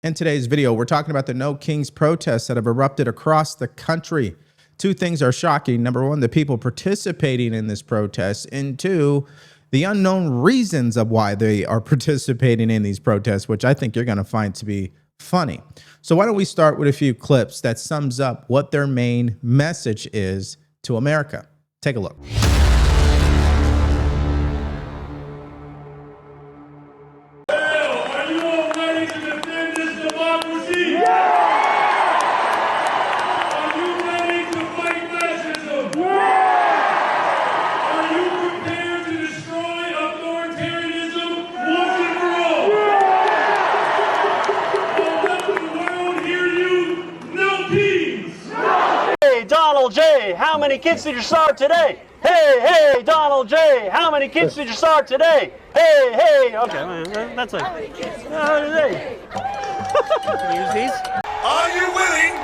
In today's video, we're talking about the No Kings protests that have erupted across the country. Two things are shocking. Number one, the people participating in this protest, and two, the unknown reasons of why they are participating in these protests, which I think you're going to find to be funny. So why don't we start with a few clips that sums up what their main message is to America. Take a look. Donald J., how many kids did you start today? Hey, hey, Donald J., how many kids did you start today? Hey, hey. Okay, that's it. How do they use these? Are you willing?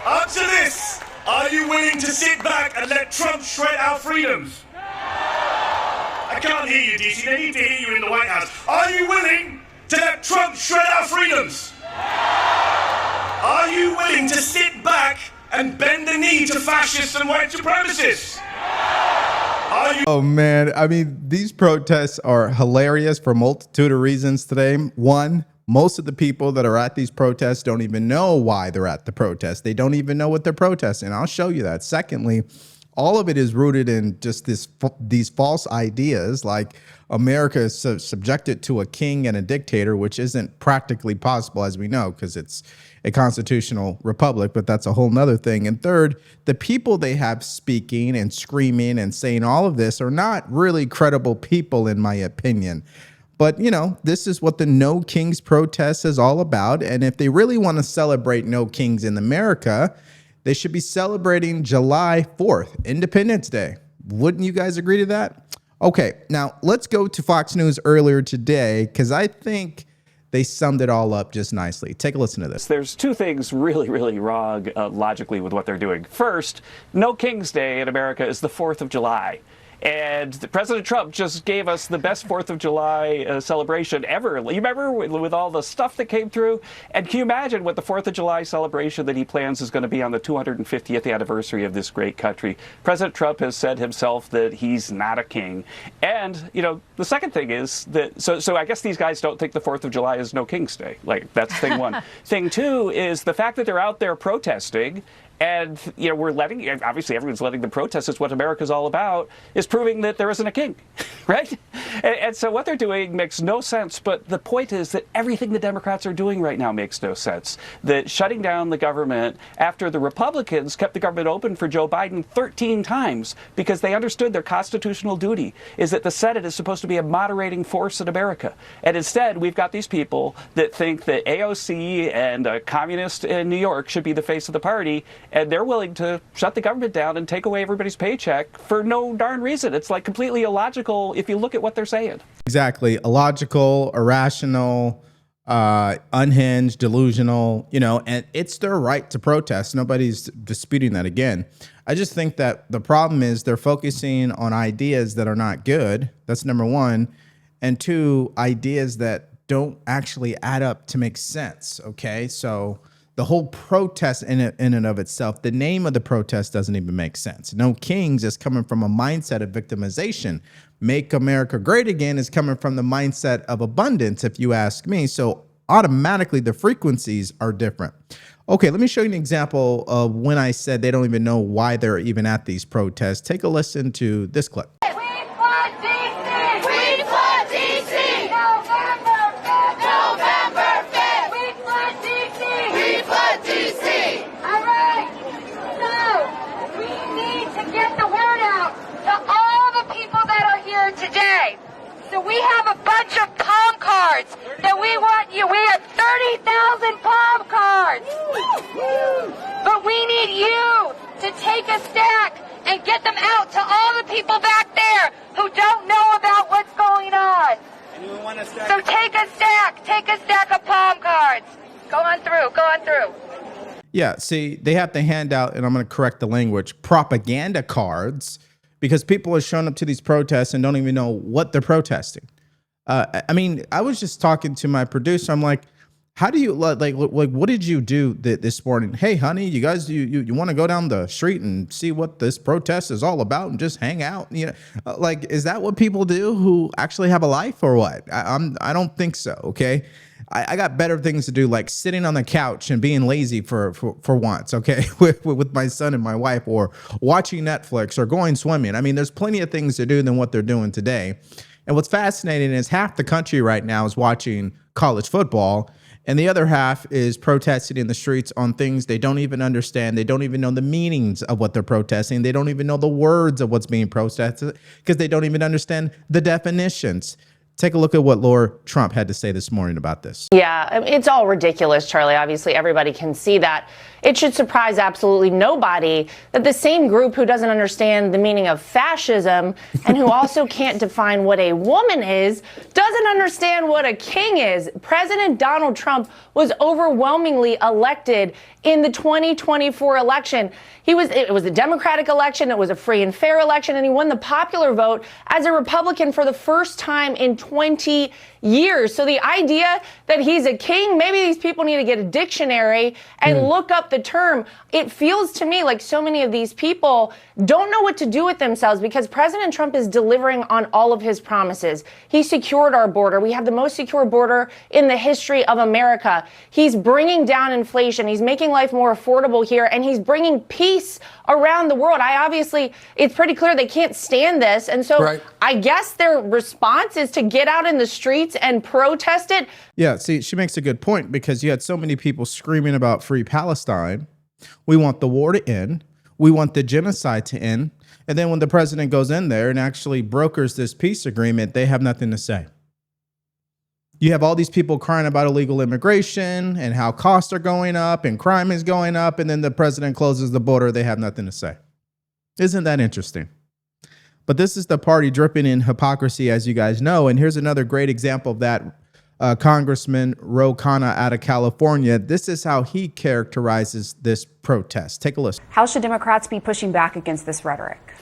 Answer this. Are you willing to sit back and let Trump shred our freedoms? I can't hear you, DC. They need to hear you in the White House. Are you willing to let Trump shred our freedoms? Are you willing to sit back and bend the knee to fascists and white supremacists? Oh man, I mean, these protests are hilarious for a multitude of reasons today. One, most of the people that are at these protests don't even know why they're at the protest. They don't even know what they're protesting. I'll show you that. Secondly, all of it is rooted in just these false ideas like America is subjected to a king and a dictator, which isn't practically possible, as we know, because it's a constitutional republic, but that's a whole nother thing. And third, the people they have speaking and screaming and saying all of this are not really credible people, in my opinion. But, you know, this is what the No Kings protest is all about. And if they really want to celebrate No Kings in America, they should be celebrating July 4th, Independence Day. Wouldn't you guys agree to that? Okay, now let's go to Fox News earlier today, because I think they summed it all up just nicely. Take a listen to this. There's two things really wrong logically with what they're doing. First, No King's Day in America is the 4th of July. And President Trump just gave us the best 4th of July celebration ever. You remember with all the stuff that came through? And can you imagine what the 4th of July celebration that he plans is going to be on the 250th anniversary of this great country? President Trump has said himself that he's not a king. And, you know, the second thing is that, so I guess these guys don't think the 4th of July is No King's Day. Like, that's thing one. Thing two is the fact that they're out there protesting. And, you know, obviously everyone's letting them protest. It's what America's all about, is proving that there isn't a king, right? And so what they're doing makes no sense. But the point is that everything the Democrats are doing right now makes no sense. That shutting down the government after the Republicans kept the government open for Joe Biden 13 times because they understood their constitutional duty is that the Senate is supposed to be a moderating force in America. And instead, we've got these people that think that AOC and a communist in New York should be the face of the party. And they're willing to shut the government down and take away everybody's paycheck for no darn reason. It's like completely illogical if you look at what they're saying. Exactly. Illogical, irrational, unhinged, delusional, you know, and it's their right to protest. Nobody's disputing that again. I just think that the problem is they're focusing on ideas that are not good. That's number one. And two, ideas that don't actually add up to make sense. Okay. So the whole protest in and of itself, the name of the protest doesn't even make sense. No Kings is coming from a mindset of victimization. Make America Great Again is coming from the mindset of abundance, if you ask me. So automatically the frequencies are different. Okay, let me show you an example of when I said they don't even know why they're even at these protests. Take a listen to this clip. So we have a bunch of palm cards that we want you. We have 30,000 palm cards. But we need you to take a stack and get them out to all the people back there who don't know about what's going on. So take a stack of palm cards. Go on through. Yeah, see, they have to hand out, and I'm going to correct the language, propaganda cards, because people are showing up to these protests and don't even know what they're protesting. I mean, I was just talking to my producer. I'm like, How do you like what did you do this morning? Hey, honey, you guys, you want to go down the street and see what this protest is all about and just hang out? You know, like, is that what people do who actually have a life or what? I don't think so. Okay. I got better things to do, like sitting on the couch and being lazy for once, okay, with my son and my wife, or watching Netflix or going swimming. I mean, there's plenty of things to do than what they're doing today. And what's fascinating is half the country right now is watching college football, and the other half is protesting in the streets on things they don't even understand. They don't even know the meanings of what they're protesting. They don't even know the words of what's being protested because they don't even understand the definitions. Take a look at what Laura Trump had to say this morning about this. Yeah, it's all ridiculous, Charlie. Obviously, everybody can see that. It should surprise absolutely nobody that the same group who doesn't understand the meaning of fascism and who also can't define what a woman is doesn't understand what a king is. President Donald Trump was overwhelmingly elected in the 2024 election. It was a Democratic election. It was a free and fair election, and he won the popular vote as a Republican for the first time in 20 years. So the idea that he's a king, maybe these people need to get a dictionary and look up the term. It feels to me like so many of these people don't know what to do with themselves because President Trump is delivering on all of his promises. He secured our border. We have the most secure border in the history of America. He's bringing down inflation. He's making life more affordable here, and he's bringing peace around the world. It's pretty clear they can't stand this. And so I guess their response is to get out in the streets and protest it. Yeah, see, she makes a good point because you had so many people screaming about free Palestine. We want the war to end. We want the genocide to end. And then when the president goes in there and actually brokers this peace agreement, they have nothing to say. You have all these people crying about illegal immigration and how costs are going up and crime is going up. And then the president closes the border. They have nothing to say. Isn't that interesting? But this is the party dripping in hypocrisy, as you guys know. And here's another great example of that. Congressman Ro Khanna out of California. This is how he characterizes this protest. Take a listen. How should Democrats be pushing back against this rhetoric?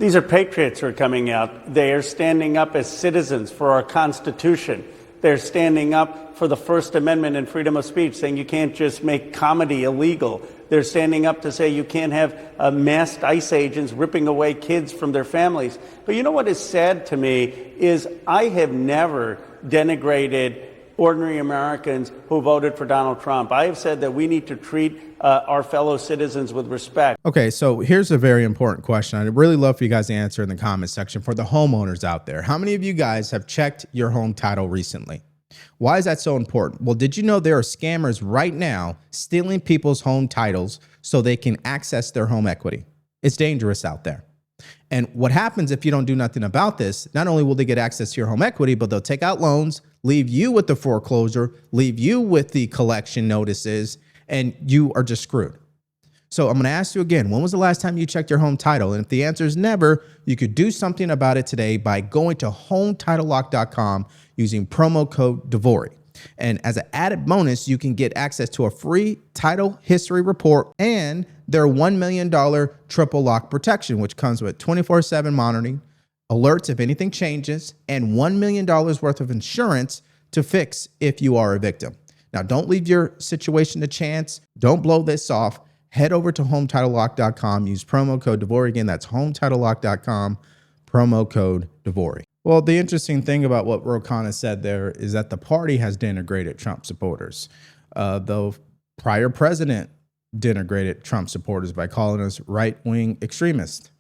These are patriots who are coming out. They are standing up as citizens for our Constitution. They're standing up for the First Amendment and freedom of speech, saying you can't just make comedy illegal. They're standing up to say you can't have masked ICE agents ripping away kids from their families. But you know what is sad to me is I have never denigrated ordinary Americans who voted for Donald Trump. I have said that we need to treat our fellow citizens with respect. Okay, so here's a very important question. I'd really love for you guys to answer in the comment section for the homeowners out there. How many of you guys have checked your home title recently? Why is that so important? Well, did you know there are scammers right now stealing people's home titles so they can access their home equity? It's dangerous out there. And what happens if you don't do nothing about this, not only will they get access to your home equity, but they'll take out loans, leave you with the foreclosure, leave you with the collection notices, and you are just screwed. So I'm going to ask you again, when was the last time you checked your home title? And if the answer is never, you could do something about it today by going to HometitleLock.com using promo code DeVory. And as an added bonus, you can get access to a free title history report and their $1 million triple lock protection, which comes with 24/7 monitoring, alerts if anything changes, and $1 million worth of insurance to fix if you are a victim. Now, don't leave your situation to chance. Don't blow this off. Head over to HometitleLock.com. Use promo code DeVory. Again, that's HometitleLock.com, promo code DeVory. Well, the interesting thing about what Ro Khanna said there is that the party has denigrated Trump supporters. The prior president denigrated Trump supporters by calling us right-wing extremists.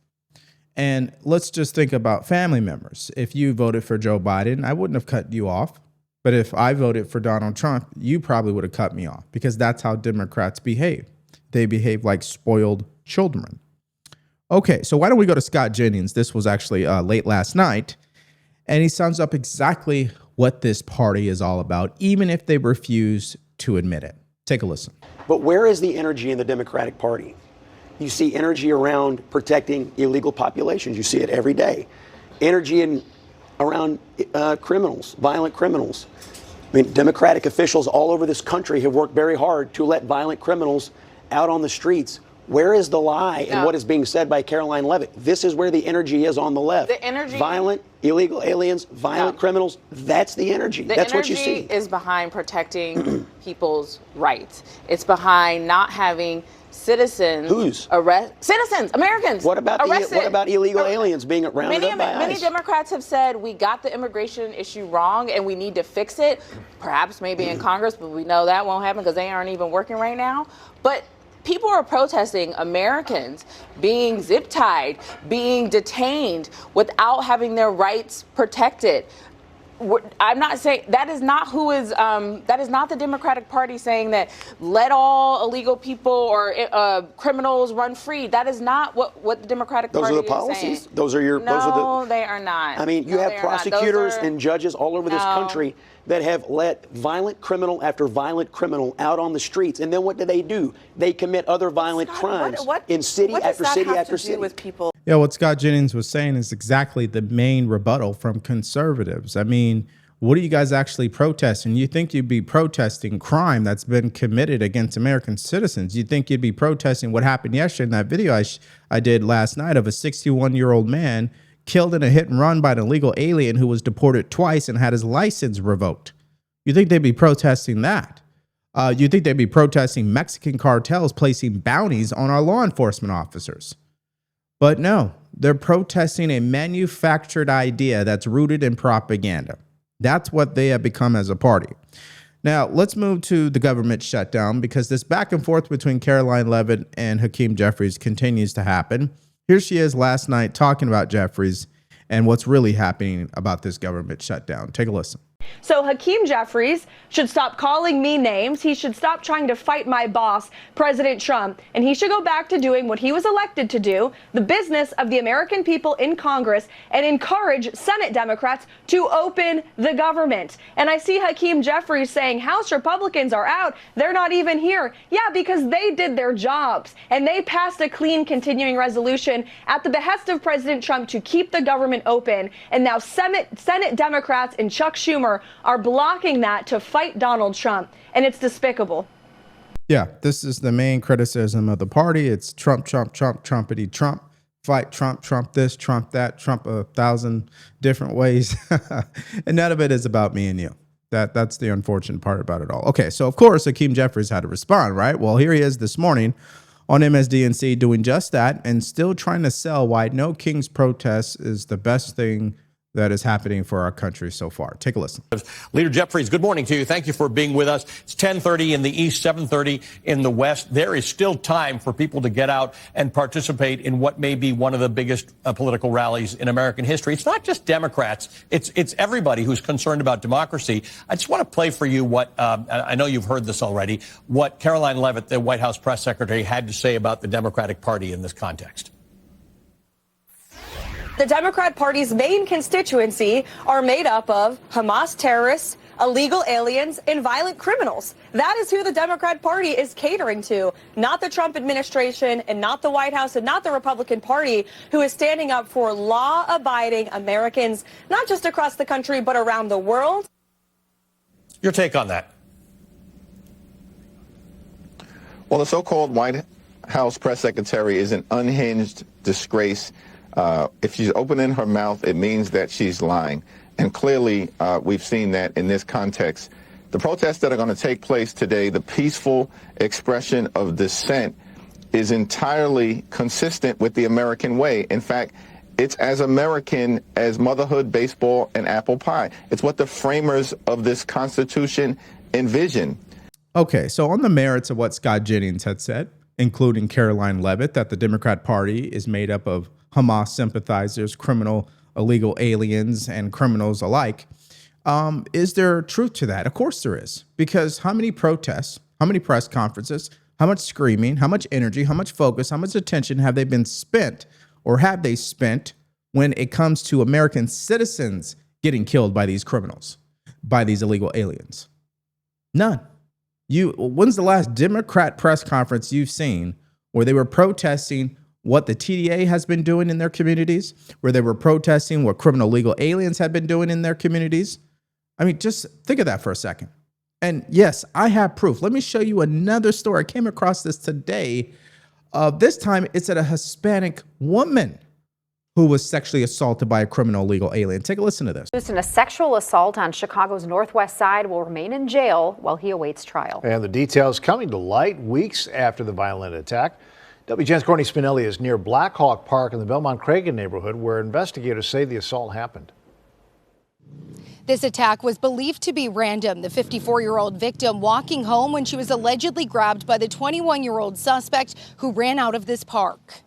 And let's just think about family members. If you voted for Joe Biden, I wouldn't have cut you off. But if I voted for Donald Trump, you probably would have cut me off because that's how Democrats behave. They behave like spoiled children. Okay, so why don't we go to Scott Jennings? This was actually late last night. And he sums up exactly what this party is all about, even if they refuse to admit it. Take a listen. But where is the energy in the Democratic Party? You see energy around protecting illegal populations. You see it every day. Energy around criminals, violent criminals. I mean, Democratic officials all over this country have worked very hard to let violent criminals out on the streets. Where is the lie in what is being said by Caroline Leavitt? This is where the energy is on the left. The energy. Violent illegal aliens, violent criminals. That's the energy. That's what you see. The energy is behind protecting people's rights. It's behind not having citizens citizens, Americans. What about illegal aliens being rounded up by Many ICE? Democrats have said we got the immigration issue wrong and we need to fix it. Perhaps maybe in Congress, but we know that won't happen because they aren't even working right now. But people are protesting Americans being zip-tied, being detained without having their rights protected. I'm not saying that is not that is not the Democratic Party saying that let all illegal people or criminals run free. That is not what the Democratic Party is saying. Those are the policies. Those are your. No, they are not. I mean, you have prosecutors and judges all over this country that have let violent criminal after violent criminal out on the streets, and then what do? They commit other violent crimes in city after city after city. With people? Yeah, what Scott Jennings was saying is exactly the main rebuttal from conservatives. I mean, what are you guys actually protesting? You think you'd be protesting crime that's been committed against American citizens. You think you'd be protesting what happened yesterday in that video I did last night of a 61-year-old man killed in a hit and run by an illegal alien who was deported twice and had his license revoked. You think they'd be protesting that? You think they'd be protesting Mexican cartels placing bounties on our law enforcement officers? But no, they're protesting a manufactured idea that's rooted in propaganda. That's what they have become as a party. Now, let's move to the government shutdown because this back and forth between Caroline Leavitt and Hakeem Jeffries continues to happen. Here she is last night talking about Jeffries and what's really happening about this government shutdown. Take a listen. So Hakeem Jeffries should stop calling me names. He should stop trying to fight my boss, President Trump, and he should go back to doing what he was elected to do, the business of the American people in Congress, and encourage Senate Democrats to open the government. And I see Hakeem Jeffries saying House Republicans are out. They're not even here. Yeah, because they did their jobs and they passed a clean continuing resolution at the behest of President Trump to keep the government open. And now Senate Democrats and Chuck Schumer are blocking that to fight Donald Trump, and it's despicable. Yeah, this is the main criticism of the party. It's Trump, Trump, Trump, Trumpity, Trump. Fight Trump, Trump this, Trump that, Trump 1,000 different ways. And none of it is about me and you. That's the unfortunate part about it all. Okay, so of course, Hakeem Jeffries had to respond, right? Well, here he is this morning on MSNBC doing just that and still trying to sell why No King's protest is the best thing that is happening for our country so far. Take a listen. Leader Jeffries, good morning to you. Thank you for being with us. It's 10:30 in the East, 7:30 in the West. There is still time for people to get out and participate in what may be one of the biggest political rallies in American history. It's not just Democrats. It's everybody who's concerned about democracy. I just want to play for you what, I know you've heard this already, what Caroline Leavitt, the White House press secretary, had to say about the Democratic Party in this context. The Democrat Party's main constituency are made up of Hamas terrorists, illegal aliens, and violent criminals. That is who the Democrat Party is catering to, not the Trump administration and not the White House and not the Republican Party, who is standing up for law-abiding Americans, not just across the country, but around the world. Your take on that? Well, the so-called White House press secretary is an unhinged disgrace. If she's opening her mouth, it means that she's lying. And clearly, we've seen that in this context. The protests that are going to take place today, the peaceful expression of dissent, is entirely consistent with the American way. In fact, it's as American as motherhood, baseball, and apple pie. It's what the framers of this Constitution envisioned. Okay, so on the merits of what Scott Jennings had said, including Caroline Leavitt, that the Democrat Party is made up of Hamas sympathizers, criminal, illegal aliens, and criminals alike. Is there truth to that? Of course there is. Because how many protests, how many press conferences, how much screaming, how much energy, how much focus, how much attention have they been spent or have they spent when it comes to American citizens getting killed by these criminals, by these illegal aliens? None. When's the last Democrat press conference you've seen where they were protesting what the TDA has been doing in their communities, where they were protesting what criminal legal aliens had been doing in their communities? I mean, just think of that for a second. And yes, I have proof. Let me show you another story. I came across this today. This time it's at a Hispanic woman who was sexually assaulted by a criminal illegal alien. Take a listen to this. Accused in a sexual assault on Chicago's Northwest Side will remain in jail while he awaits trial. And the details coming to light weeks after the violent attack. WGN's Courtney Spinelli is near Black Hawk Park in the Belmont-Cragen neighborhood, where investigators say the assault happened. This attack was believed to be random. The 54-year-old victim walking home when she was allegedly grabbed by the 21-year-old suspect who ran out of this park.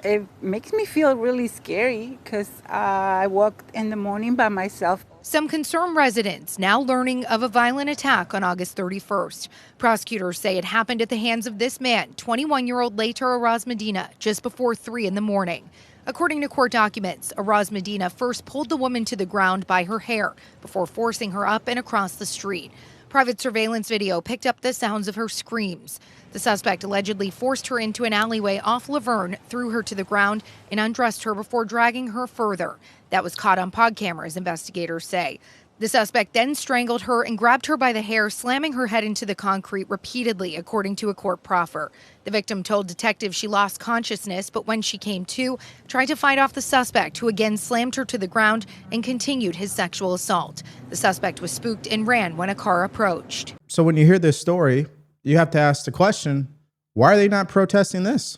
It makes me feel really scary because I walk in the morning by myself. Some concerned residents now learning of a violent attack on August 31st. Prosecutors say it happened at the hands of this man, 21-year-old Later Araz Medina, just before 3 in the morning. According to court documents, Araz Medina first pulled the woman to the ground by her hair before forcing her up and across the street. Private surveillance video picked up the sounds of her screams. The suspect allegedly forced her into an alleyway off Laverne, threw her to the ground, and undressed her before dragging her further. That was caught on pod cameras, investigators say. The suspect then strangled her and grabbed her by the hair, slamming her head into the concrete repeatedly, according to a court proffer. The victim told detectives she lost consciousness, but when she came to, tried to fight off the suspect, who again slammed her to the ground and continued his sexual assault. The suspect was spooked and ran when a car approached. So when you hear this story, you have to ask the question, why are they not protesting this?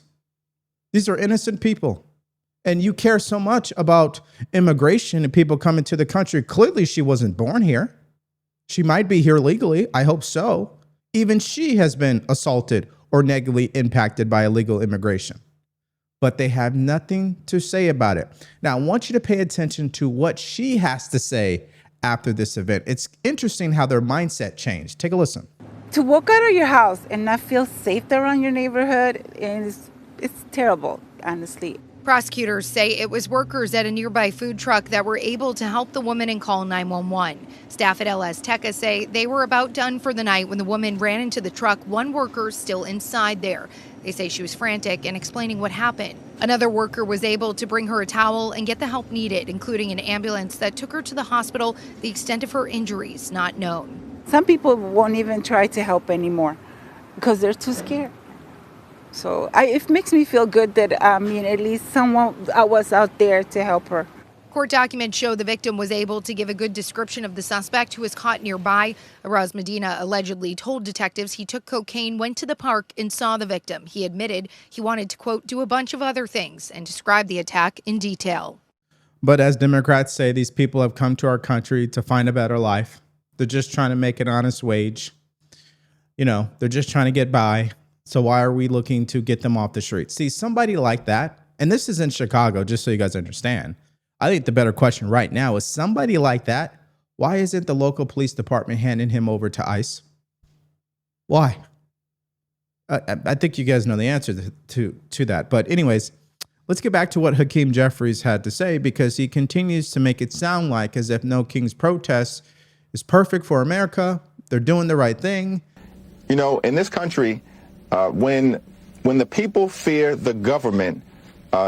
These are innocent people. And you care so much about immigration and people coming to the country. Clearly, she wasn't born here. She might be here legally. I hope so. Even she has been assaulted or negatively impacted by illegal immigration. But they have nothing to say about it. Now, I want you to pay attention to what she has to say after this event. It's interesting how their mindset changed. Take a listen. To walk out of your house and not feel safe around your neighborhood is terrible, honestly. Prosecutors say it was workers at a nearby food truck that were able to help the woman and call 911. Staff at LS Teca say they were about done for the night when the woman ran into the truck, one worker still inside there. They say she was frantic and explaining what happened. Another worker was able to bring her a towel and get the help needed, including an ambulance that took her to the hospital. The extent of her injuries not known. Some people won't even try to help anymore because they're too scared. So it makes me feel good that, at least someone was out there to help her. Court documents show the victim was able to give a good description of the suspect, who was caught nearby. Araz Medina allegedly told detectives he took cocaine, went to the park, and saw the victim. He admitted he wanted to, quote, do a bunch of other things, and described the attack in detail. But as Democrats say, these people have come to our country to find a better life. They're just trying to make an honest wage. You know, they're just trying to get by. So why are we looking to get them off the streets? See, somebody like that, and this is in Chicago, just so you guys understand. I think the better question right now is somebody like that, why isn't the local police department handing him over to ICE? Why? I think you guys know the answer to that. But anyways, let's get back to what Hakeem Jeffries had to say, because he continues to make it sound like as if No King's protest is perfect for America. They're doing the right thing. You know, in this country, when the people fear the government,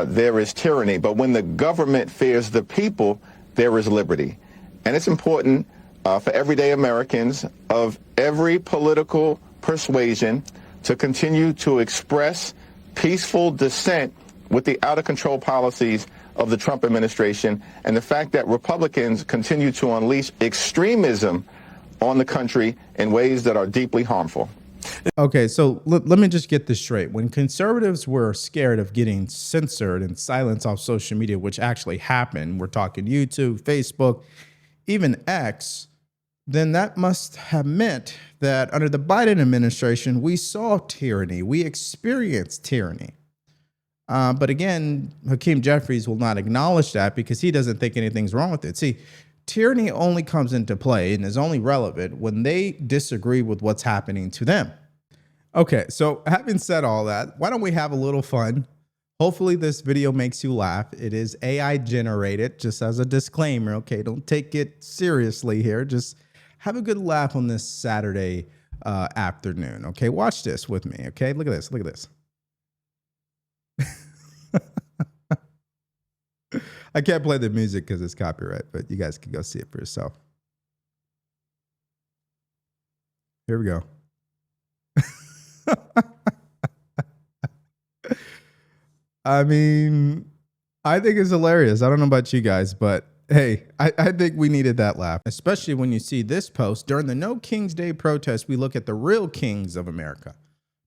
there is tyranny. But when the government fears the people, there is liberty. And it's important for everyday Americans of every political persuasion to continue to express peaceful dissent with the out-of-control policies of the Trump administration and the fact that Republicans continue to unleash extremism on the country in ways that are deeply harmful. Okay, so let me just get this straight. When conservatives were scared of getting censored and silenced off social media, which actually happened, we're talking YouTube, Facebook, even X, then that must have meant that under the Biden administration, we saw tyranny. We experienced tyranny. But again, Hakeem Jeffries will not acknowledge that because he doesn't think anything's wrong with it. See, tyranny only comes into play and is only relevant when they disagree with what's happening to them. Okay, so having said all that, why don't we have a little fun? Hopefully this video makes you laugh. It is AI generated, just as a disclaimer, okay? Don't take it seriously here. Just have a good laugh on this Saturday afternoon, okay? Watch this with me, okay? Look at this, look at this. I can't play the music because it's copyright, but you guys can go see it for yourself. Here we go. I mean, I think it's hilarious. I don't know about you guys, but hey, I think we needed that laugh, especially when you see this post. During the No Kings Day protest, we look at the real kings of America.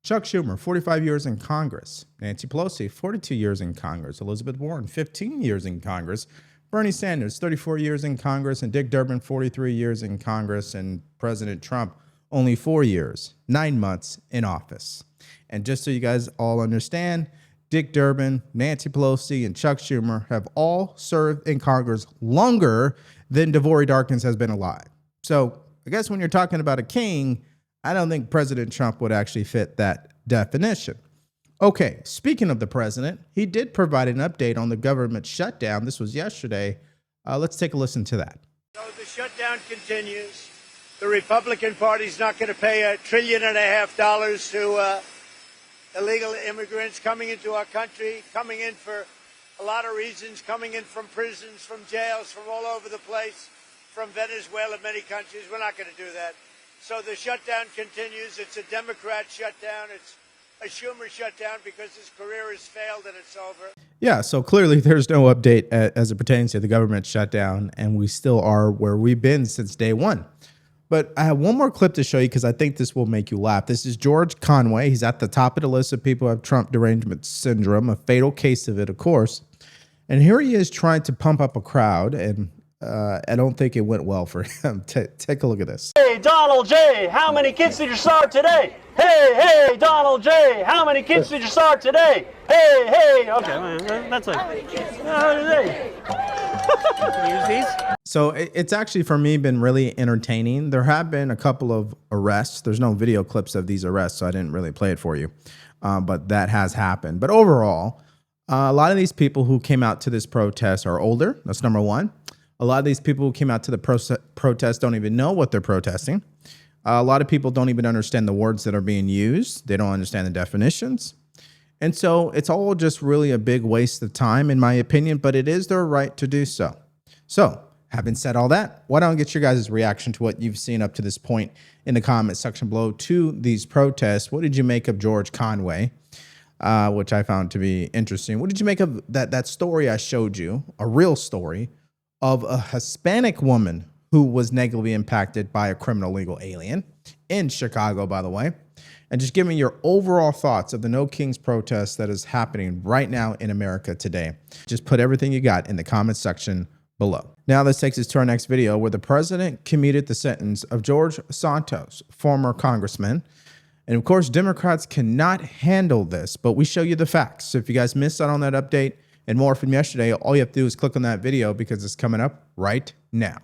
Chuck Schumer, 45 years in Congress. Nancy Pelosi, 42 years in Congress. Elizabeth Warren, 15 years in Congress. Bernie Sanders, 34 years in Congress. And Dick Durbin, 43 years in Congress. And President Trump, only 4 years, 9 months in office. And just so you guys all understand, Dick Durbin, Nancy Pelosi, and Chuck Schumer have all served in Congress longer than DeVory Darkins has been alive. So I guess when you're talking about a king, I don't think President Trump would actually fit that definition. Okay, speaking of the president, he did provide an update on the government shutdown. This was yesterday. Let's take a listen to that. So the shutdown continues. The Republican Party's not going to pay $1.5 trillion to illegal immigrants coming into our country, coming in for a lot of reasons, coming in from prisons, from jails, from all over the place, from Venezuela, many countries. We're not going to do that. So the shutdown continues. It's a Democrat shutdown. It's a Schumer shutdown because his career has failed and it's over. Yeah, so clearly there's no update as it pertains to the government shutdown, and we still are where we've been since day one. But I have one more clip to show you because I think this will make you laugh. This is George Conway. He's at the top of the list of people who have Trump derangement syndrome, a fatal case of it, of course. And here he is trying to pump up a crowd, and I don't think it went well for him. Take a look at this. Hey, Donald J., how many kids did you start today? Hey, Donald J., how many kids did you start today? Hey, okay, that's it. Use these? So it's actually, for me, been really entertaining. There have been a couple of arrests. There's no video clips of these arrests, so I didn't really play it for you. But that has happened. But overall, a lot of these people who came out to this protest are older. That's number one. A lot of these people who came out to the protest don't even know what they're protesting. A lot of people don't even understand the words that are being used. They don't understand the definitions. And so it's all just really a big waste of time, in my opinion, but it is their right to do so. So, having said all that, why don't I get your guys' reaction to what you've seen up to this point in the comment section below to these protests? What did you make of George Conway, which I found to be interesting? What did you make of that story I showed you, a real story of a Hispanic woman who was negatively impacted by a criminal illegal alien in Chicago, by the way? And just give me your overall thoughts of the No Kings protest that is happening right now in America today. Just put everything you got in the comment section below. Now this takes us to our next video, where the president commuted the sentence of George Santos, former congressman. And of course, Democrats cannot handle this, but we show you the facts. So if you guys missed out on that update and more from yesterday, all you have to do is click on that video because it's coming up right now.